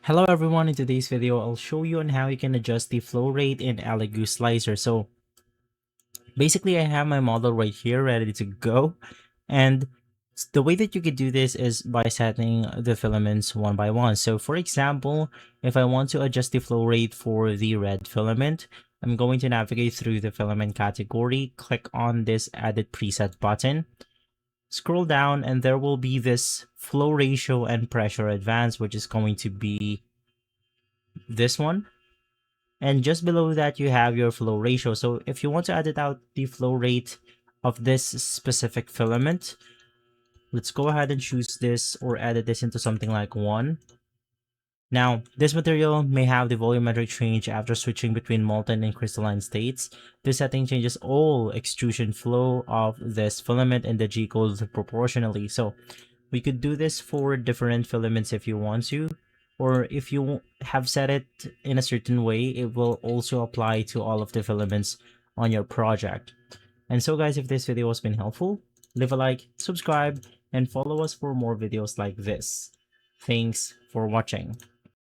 Hello everyone, in today's video I'll show you on how you can adjust the flow rate in Elegoo Slicer. So basically I have my model right here ready to go, and the way that you could do this is by setting the filaments one by one. So for example, if I want to adjust the flow rate for the red filament, I'm going to navigate through the filament category, click on this edit preset button, scroll down, and there will be this flow ratio and pressure advance, which is going to be this one. And just below that, you have your flow ratio. So if you want to edit out the flow rate of this specific filament, let's go ahead and choose this or edit this into something like 1. Now, this material may have the volumetric change after switching between molten and crystalline states. This setting changes all extrusion flow of this filament and the G-code proportionally. So we could do this for different filaments if you want to, or if you have set it in a certain way, it will also apply to all of the filaments on your project. And so guys, if this video has been helpful, leave a like, subscribe, and follow us for more videos like this. Thanks for watching.